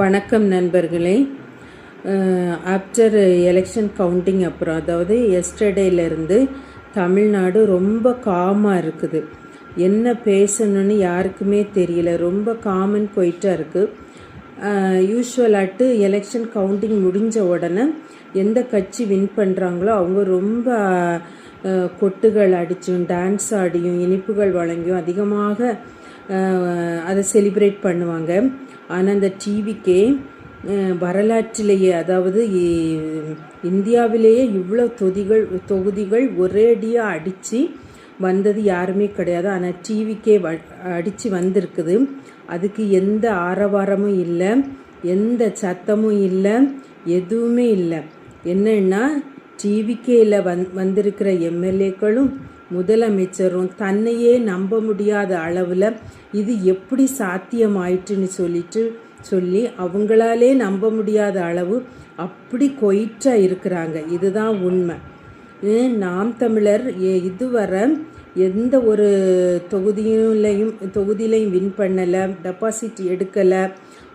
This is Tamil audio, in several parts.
வணக்கம் நண்பர்களே. ஆஃப்டர் எலெக்ஷன் கவுண்டிங் அப்புறம், அதாவது எஸ்டர்டேலேருந்து தமிழ்நாடு ரொம்ப காமாக இருக்குது. என்ன பேசணுன்னு யாருக்குமே தெரியல. ரொம்ப காமன் போயிட்டாக இருக்குது. யூஸ்வலாட்டு எலெக்ஷன் கவுண்டிங் முடிஞ்ச உடனே எந்த கட்சி வின் பண்ணுறாங்களோ அவங்க ரொம்ப கொட்டுகள் அடிச்சும் டான்ஸ் ஆடியும் இனிப்புகள் வழங்கியும் அதிகமாக அதை செலிப்ரேட் பண்ணுவாங்க. ஆனால் அந்த டிவிக்கே வரலாற்றிலேயே, அதாவது இந்தியாவிலேயே இவ்வளோ தொகுதிகள் ஒரேடியாக அடித்து வந்தது யாருமே கிடையாது. ஆனால் டிவிக்கே அடித்து வந்திருக்குது. அதுக்கு எந்த ஆரவாரமும் இல்லை, எந்த சத்தமும் இல்லை, எதுவுமே இல்லை. என்னன்னா டிவிக்கேயில் வந்திருக்கிற எம்எல்ஏக்களும் முதலமைச்சரும் தன்னையே நம்ப முடியாத அளவில் இது எப்படி சாத்தியமாயிட்டுன்னு சொல்லி அவங்களாலே நம்ப முடியாத அளவு அப்படி கொயிட்டாக இருக்கிறாங்க. இதுதான் உண்மை. நாம் தமிழர் இதுவரை எந்த ஒரு தொகுதியிலையும் வின் பண்ணலை, டெபாசிட் எடுக்கலை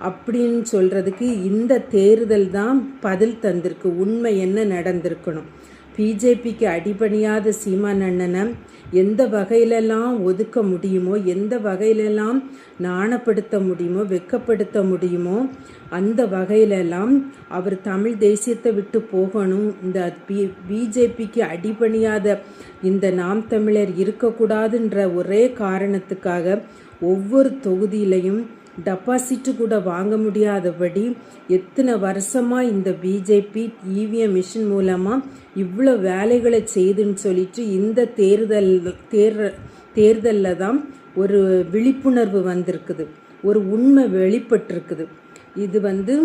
அப்படின்னு சொல்கிறதுக்கு இந்த தேர்தல் தான் பதில் தந்திருக்கு. உண்மை என்ன நடந்திருக்கணும். பிஜேபிக்கு அடிபணியாத சீமான் அண்ணனை எந்த வகையிலெல்லாம் ஒதுக்க முடியுமோ, எந்த வகையிலெல்லாம் நாணப்படுத்த முடியுமோ, வெட்கப்படுத்த முடியுமோ, அந்த வகையிலெல்லாம் அவர் தமிழ் தேசியத்தை விட்டு போகணும். இந்த பிஜேபிக்கு அடிபணியாத இந்த நாம் தமிழர் இருக்கக்கூடாதுன்ற ஒரே காரணத்துக்காக ஒவ்வொரு தொகுதியிலையும் டெபாசிட்டு கூட வாங்க முடியாதபடி எத்தனை வருஷமாக இந்த பிஜேபி இவிஎம் மிஷின் மூலமாக இவ்வளோ வேலைகளை செய்துன்னு சொல்லிட்டு இந்த தேர்தலில் தான் ஒரு விழிப்புணர்வு வந்திருக்குது, ஒரு உண்மை வெளிப்பட்டிருக்குது. இது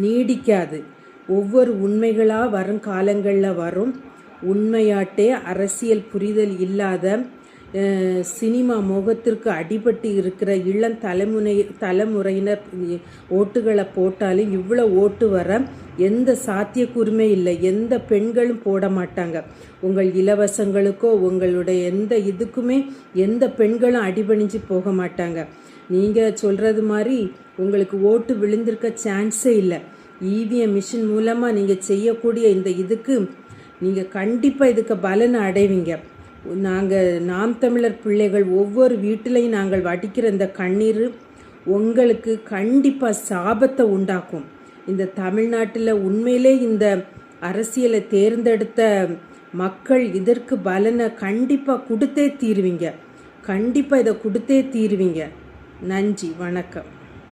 நீடிக்காது. ஒவ்வொரு உண்மைகளாக வரும் காலங்களில் வரும். உண்மையாட்டே அரசியல் புரிதல் இல்லாத சினிமா முகத்திற்கு அடிபட்டு இருக்கிற இளம் தலைமுறையினர் ஓட்டுகளை போட்டாலும் இவ்வளோ ஓட்டு வர எந்த சாத்தியக்கூறுமே இல்லை. எந்த பெண்களும் போட மாட்டாங்க. உங்கள் இலவசங்களுக்கோ உங்களுடைய எந்த இதுக்குமே எந்த பெண்களும் அடிபணிஞ்சு போக மாட்டாங்க. நீங்கள் சொல்கிறது மாதிரி உங்களுக்கு ஓட்டு விழுந்திருக்க சான்ஸே இல்லை. இவிஎம் மிஷின் மூலமாக நீங்கள் செய்யக்கூடிய இந்த இதுக்கு நீங்கள் கண்டிப்பாக இதுக்கு பலனை அடைவீங்க. நாங்கள் நாம் தமிழர் பிள்ளைகள் ஒவ்வொரு வீட்டிலையும் நாங்கள் வடிக்கிற இந்த கண்ணீர் உங்களுக்கு கண்டிப்பாக சாபத்தை உண்டாக்கும். இந்த தமிழ்நாட்டில் உண்மையிலே இந்த அரசியலை தேர்ந்தெடுத்த மக்கள் இதற்கு பலனை கண்டிப்பாக கொடுத்தே தீருவீங்க. கண்டிப்பாக இதை கொடுத்தே தீருவீங்க. நன்றி, வணக்கம்.